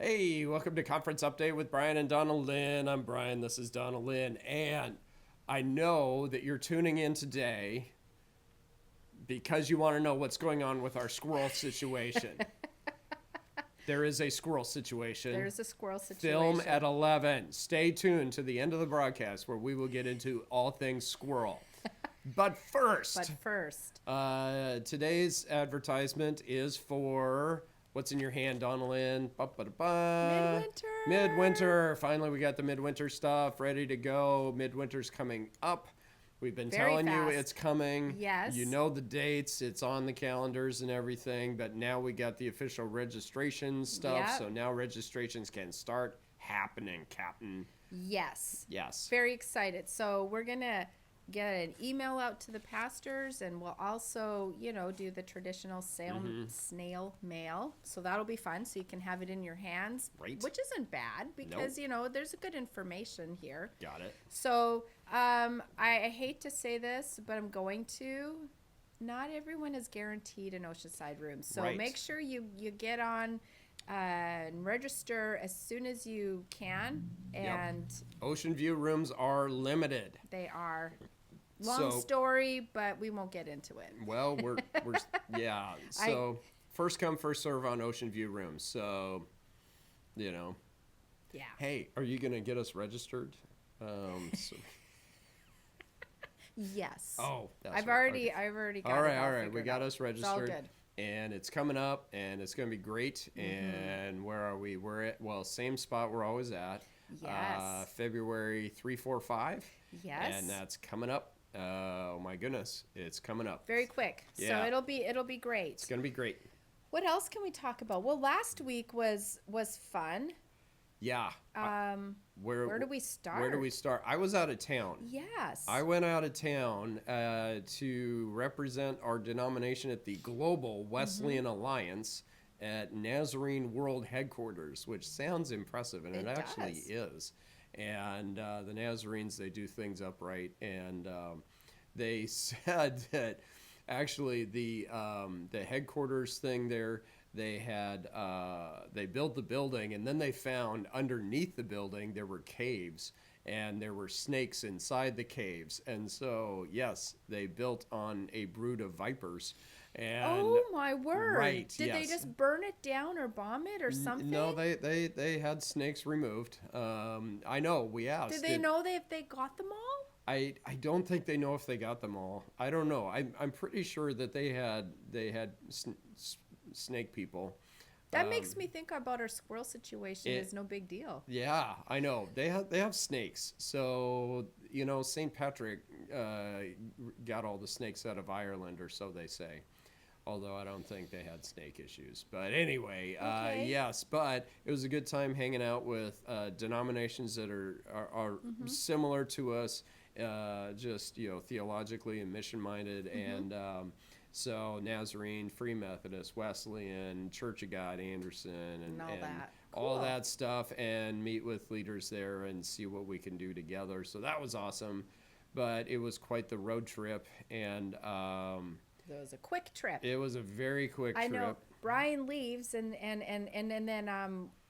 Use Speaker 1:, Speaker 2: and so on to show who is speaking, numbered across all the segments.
Speaker 1: Hey, welcome to Conference Update with Brian and Donalyn. I'm Brian, this is Donalyn, and I know that you're tuning in today because you want to know what's going on with our squirrel situation. There is a squirrel situation.
Speaker 2: There's a squirrel situation.
Speaker 1: Film at 11. Stay tuned to the end of the broadcast where we will get into all things squirrel. But first, today's advertisement is for what's in your hand, Donalyn?
Speaker 2: Midwinter.
Speaker 1: Midwinter. Finally, we got the midwinter stuff ready to go. Midwinter's coming up. We've been telling you it's coming.
Speaker 2: Yes.
Speaker 1: You know the dates. It's on the calendars and everything. But now we got the official registration stuff.
Speaker 2: Yep.
Speaker 1: So now registrations can start happening, Captain.
Speaker 2: Yes.
Speaker 1: Yes.
Speaker 2: Very excited. So we're going to get an email out to the pastors, and we'll also, do the traditional snail mail. So that'll be fun. So you can have it in your hands,
Speaker 1: Right.
Speaker 2: which isn't bad because, there's a good information here.
Speaker 1: Got it.
Speaker 2: So I hate to say this, but I'm going to. Not everyone is guaranteed an Oceanside room. So
Speaker 1: Right.
Speaker 2: make sure you get on and register as soon as you can. And
Speaker 1: Ocean View rooms are limited.
Speaker 2: they are. Long story, but we won't get into it.
Speaker 1: Well, we're yeah. So first come, first serve on Ocean View rooms. So,
Speaker 2: Yeah.
Speaker 1: Hey, are you gonna get us registered?
Speaker 2: Yes.
Speaker 1: Oh, that's
Speaker 2: I've
Speaker 1: right.
Speaker 2: already
Speaker 1: Okay.
Speaker 2: got
Speaker 1: All
Speaker 2: it.
Speaker 1: right. We got us registered.
Speaker 2: It's all good.
Speaker 1: And it's coming up, and it's gonna be great. And where are we? We're at same spot we're always at.
Speaker 2: Yes.
Speaker 1: February 3, 4, 5.
Speaker 2: Yes.
Speaker 1: And that's coming up. Oh my goodness, it's coming up.
Speaker 2: Very quick.
Speaker 1: Yeah.
Speaker 2: So it'll be great.
Speaker 1: It's gonna be great.
Speaker 2: What else can we talk about? Well, last week was fun.
Speaker 1: Yeah.
Speaker 2: Where do we start?
Speaker 1: Where do we start? I was out of town.
Speaker 2: Yes.
Speaker 1: I went out of town to represent our denomination at the Global Wesleyan Alliance at Nazarene World Headquarters, which sounds impressive, and it actually is. And the Nazarenes, they do things upright, and they said that actually the headquarters thing there, they built the building, and then they found underneath the building there were caves, and there were snakes inside the caves, and so yes, they built on a brood of vipers. And
Speaker 2: oh my word!
Speaker 1: Right?
Speaker 2: Did they just burn it down or bomb it or something?
Speaker 1: No, they had snakes removed. I know. We asked.
Speaker 2: Did they know if they got them all?
Speaker 1: I don't think they know if they got them all. I don't know. I'm pretty sure that they had snake people.
Speaker 2: That makes me think about our squirrel situation. Is no big deal.
Speaker 1: Yeah, I know. They have snakes. So St. Patrick got all the snakes out of Ireland, or so they say. Although I don't think they had snake issues. But anyway, yes. But it was a good time hanging out with denominations that are similar to us, just theologically and mission minded, and so Nazarene, Free Methodist, Wesleyan, Church of God, Anderson, and all that stuff, and meet with leaders there and see what we can do together. So that was awesome, but it was quite the road trip, and
Speaker 2: it was a quick trip.
Speaker 1: It was a very quick trip.
Speaker 2: I know. Brian leaves, and then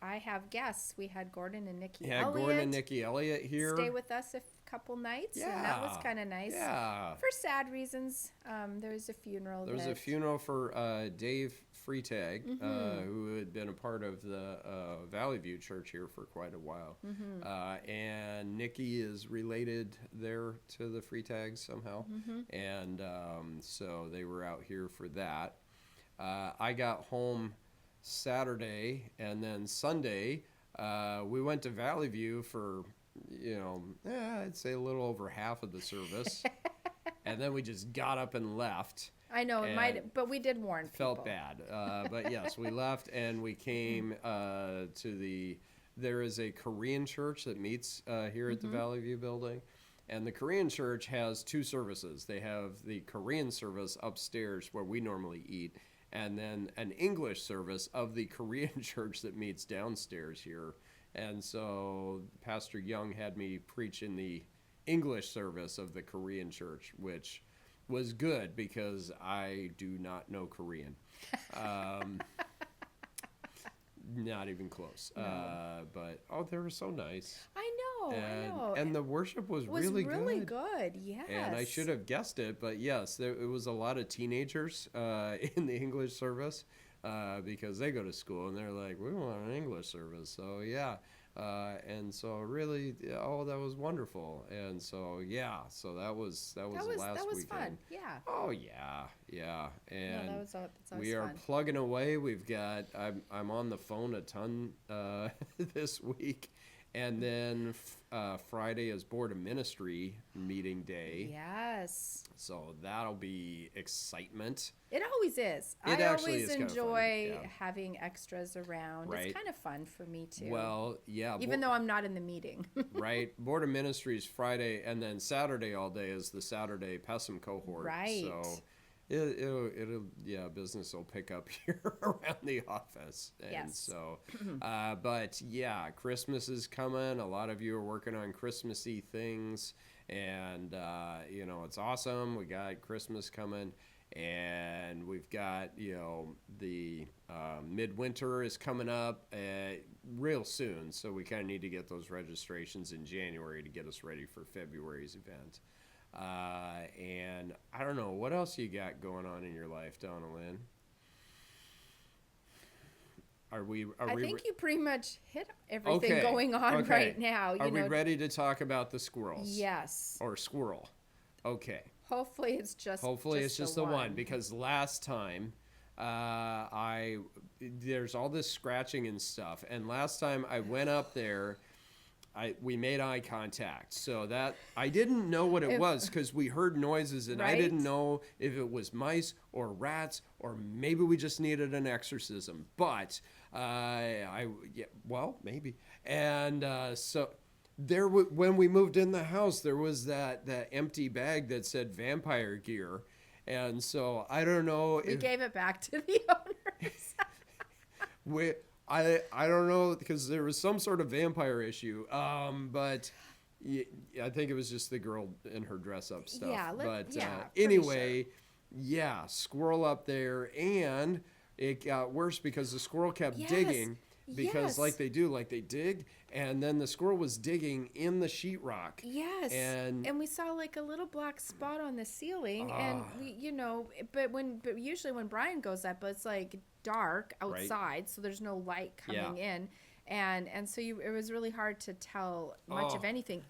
Speaker 2: I have guests. We had Gordon and Nikki Elliott.
Speaker 1: Yeah, Gordon and Nikki Elliott here.
Speaker 2: Stay with us a couple nights, and that was kind of nice.
Speaker 1: Yeah.
Speaker 2: For sad reasons, there was a funeral.
Speaker 1: There was a funeral for Dave Freitag, who had been a part of the Valley View Church here for quite a while. And Nikki is related there to the Freitags somehow. And so they were out here for that. I got home Saturday, and then Sunday we went to Valley View for, I'd say a little over half of the service. And then we just got up and left.
Speaker 2: I know, but we did warn people.
Speaker 1: Felt bad. But yes, we left, and we came there is a Korean church that meets here at the Valley View building. And the Korean church has two services. They have the Korean service upstairs where we normally eat, and then an English service of the Korean church that meets downstairs here. And so Pastor Young had me preach in the English service of the Korean church, which was good because I do not know Korean. Not even close.
Speaker 2: No.
Speaker 1: But they were so nice.
Speaker 2: I know, I know.
Speaker 1: And the worship was
Speaker 2: It was
Speaker 1: really
Speaker 2: really
Speaker 1: good.
Speaker 2: good. Yes.
Speaker 1: And I should have guessed it, but yes, it was a lot of teenagers in the English service because they go to school and they're like, we want an English service. So yeah, and so really, that was wonderful. And so yeah, so that was last
Speaker 2: that was
Speaker 1: weekend.
Speaker 2: fun. Yeah.
Speaker 1: Oh yeah, yeah, and
Speaker 2: No, that's always
Speaker 1: we are
Speaker 2: fun.
Speaker 1: plugging away. We've got I'm on the phone a ton this week, and then Friday is Board of Ministry meeting day,
Speaker 2: Yes.
Speaker 1: so that'll be excitement.
Speaker 2: It always is.
Speaker 1: It
Speaker 2: I
Speaker 1: actually
Speaker 2: always
Speaker 1: is kinda fun,
Speaker 2: enjoy
Speaker 1: yeah.
Speaker 2: having extras around.
Speaker 1: Right.
Speaker 2: It's kind of fun for me too.
Speaker 1: Well, yeah,
Speaker 2: even though I'm not in the meeting.
Speaker 1: right. Board of Ministry is Friday, and then Saturday all day is the Saturday Pessum cohort.
Speaker 2: Right.
Speaker 1: So it'll business will pick up here around the office. And
Speaker 2: Yes.
Speaker 1: so, but yeah, Christmas is coming. A lot of you are working on Christmassy things, and it's awesome. We got Christmas coming. And we've got, the midwinter is coming up real soon. So we kind of need to get those registrations in January to get us ready for February's event. And I don't know, what else you got going on in your life, Donalyn?
Speaker 2: I think you pretty much hit everything going on right now.
Speaker 1: Are we ready to talk about the squirrels?
Speaker 2: Yes.
Speaker 1: Or squirrel? Okay.
Speaker 2: Hopefully it's just
Speaker 1: the one, because last time there's all this scratching and stuff, and last time I went up there, we made eye contact, so that I didn't know what it was because we heard noises and I didn't know if it was mice or rats or maybe we just needed an exorcism, but maybe, and so. When we moved in the house, there was that empty bag that said vampire gear, and so I don't know.
Speaker 2: We gave it back to the owners.
Speaker 1: I don't know because there was some sort of vampire issue, but I think it was just the girl in her dress up stuff.
Speaker 2: Yeah,
Speaker 1: anyway, yeah, squirrel up there, and it got worse because the squirrel kept digging. Because like they dig, and then the squirrel was digging in the sheetrock.
Speaker 2: Yes. And we saw like a little black spot on the ceiling, and we, but usually when Brian goes up, it's like dark outside, so there's no light coming in, and so it was really hard to tell much of anything.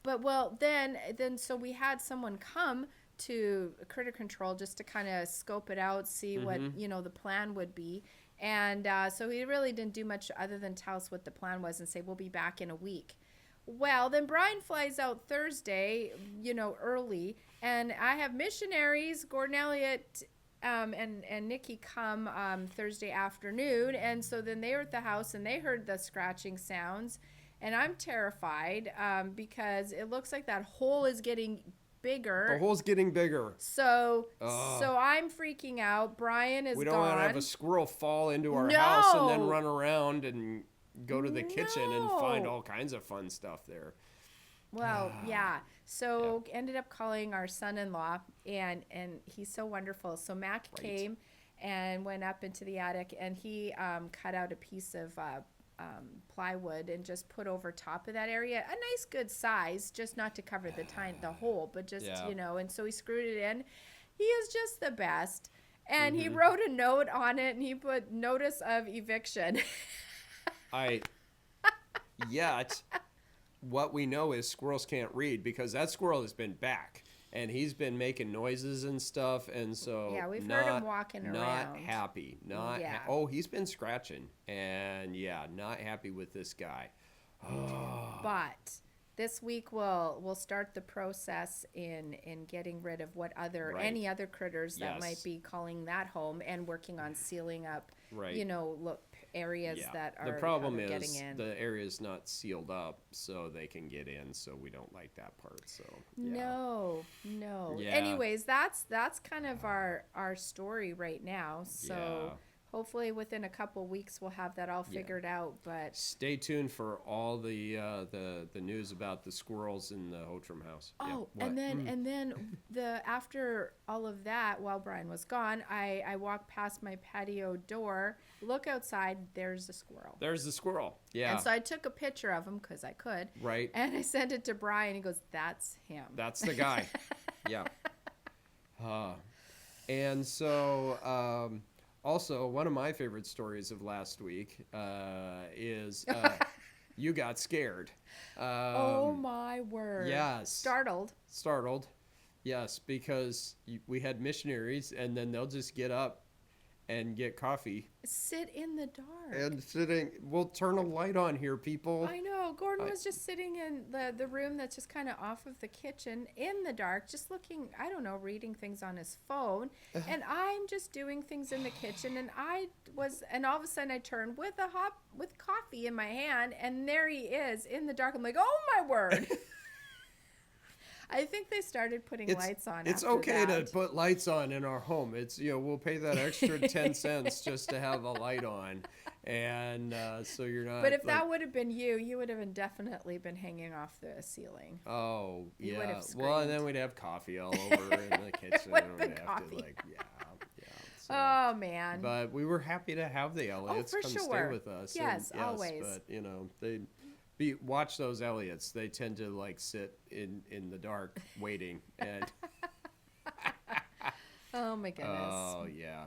Speaker 2: But then so we had someone come to Critter Control just to kind of scope it out, see what the plan would be. And so he really didn't do much other than tell us what the plan was and say, we'll be back in a week. Well, then Brian flies out Thursday, early. And I have missionaries, Gordon Elliott and Nikki come Thursday afternoon. And so then they were at the house and they heard the scratching sounds. And I'm terrified because it looks like that hole is getting bigger.
Speaker 1: The hole's getting bigger.
Speaker 2: So I'm freaking out. Brian is gone.
Speaker 1: We don't want to have a squirrel fall into our house and then run around and go to the kitchen and find all kinds of fun stuff there.
Speaker 2: Well, yeah. So ended up calling our son-in-law, and he's so wonderful. So Mac came and went up into the attic, and he cut out a piece of plywood and just put over top of that area, a nice good size, just not to cover the hole, but just and so he screwed it in. He is just the best, and he wrote a note on it and he put notice of eviction.
Speaker 1: Yet what we know is squirrels can't read, because that squirrel has been back and he's been making noises and stuff, and so
Speaker 2: we've heard him walking
Speaker 1: not
Speaker 2: around.
Speaker 1: Happy, he's been scratching, and not happy with this guy.
Speaker 2: But this week we'll start the process in getting rid of any other critters that might be calling that home, and working on sealing up areas that are
Speaker 1: the problem is
Speaker 2: getting in.
Speaker 1: the area is not sealed up so they can get in, so we don't like that part. So
Speaker 2: no. Anyways, that's kind of our story right now. So hopefully within a couple weeks we'll have that all figured out. But
Speaker 1: Stay tuned for all the news about the squirrels in the Hotram house.
Speaker 2: oh,
Speaker 1: Yeah.
Speaker 2: and
Speaker 1: What?
Speaker 2: then the after all of that, while Brian was gone, I walked past my patio door, look outside, there's a squirrel.
Speaker 1: There's the squirrel. Yeah.
Speaker 2: And so I took a picture of him because I could.
Speaker 1: Right.
Speaker 2: And I sent it to Brian. He goes, "That's him."
Speaker 1: That's the guy. Yeah. And so, also, one of my favorite stories of last week is you got scared.
Speaker 2: Oh my word.
Speaker 1: Yes.
Speaker 2: Startled.
Speaker 1: Yes, because we had missionaries, and then they'll just get up and get coffee.
Speaker 2: Sit in the dark.
Speaker 1: And we'll turn a light on here, people.
Speaker 2: I know. Gordon was just sitting in the room that's just kind of off of the kitchen in the dark, just looking, I don't know, reading things on his phone. And I'm just doing things in the kitchen. And all of a sudden I turned with coffee in my hand, and there he is in the dark. I'm like, oh my word. I think they started putting lights on.
Speaker 1: It's
Speaker 2: after
Speaker 1: okay
Speaker 2: that.
Speaker 1: to put lights on in our home. It's, we'll pay that extra 10 cents just to have a light on. And so you're not.
Speaker 2: But if that would have been you would have definitely been hanging off the ceiling.
Speaker 1: Oh,
Speaker 2: You would
Speaker 1: yeah.
Speaker 2: have
Speaker 1: Well, and
Speaker 2: screamed.
Speaker 1: then we'd have coffee all over in the kitchen.
Speaker 2: would
Speaker 1: and
Speaker 2: have been
Speaker 1: we'd have
Speaker 2: coffee.
Speaker 1: yeah. So.
Speaker 2: Oh man.
Speaker 1: But we were happy to have the Elliots
Speaker 2: for
Speaker 1: come
Speaker 2: sure.
Speaker 1: stay with us.
Speaker 2: Yes, always.
Speaker 1: But watch those Elliots. They tend to sit in the dark waiting. And
Speaker 2: Oh my goodness.
Speaker 1: oh yeah.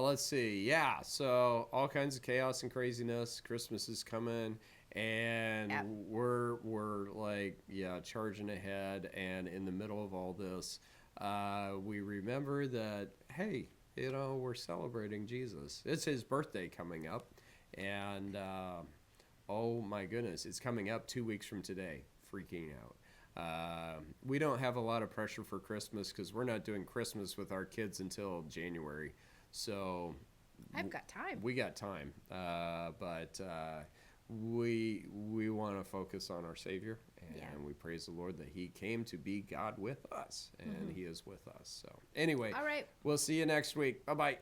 Speaker 1: Let's see. Yeah. So all kinds of chaos and craziness. Christmas is coming, and
Speaker 2: Yep.
Speaker 1: we're charging ahead. And in the middle of all this, we remember that hey, we're celebrating Jesus. It's his birthday coming up, and oh my goodness, it's coming up 2 weeks from today. Freaking out. We don't have a lot of pressure for Christmas because we're not doing Christmas with our kids until January. So
Speaker 2: I've got time.
Speaker 1: we got time. But we want to focus on our Savior, and
Speaker 2: Yeah.
Speaker 1: we praise the Lord that he came to be God with us, and he is with us. So anyway,
Speaker 2: All right.
Speaker 1: we'll see you next week. Bye-bye.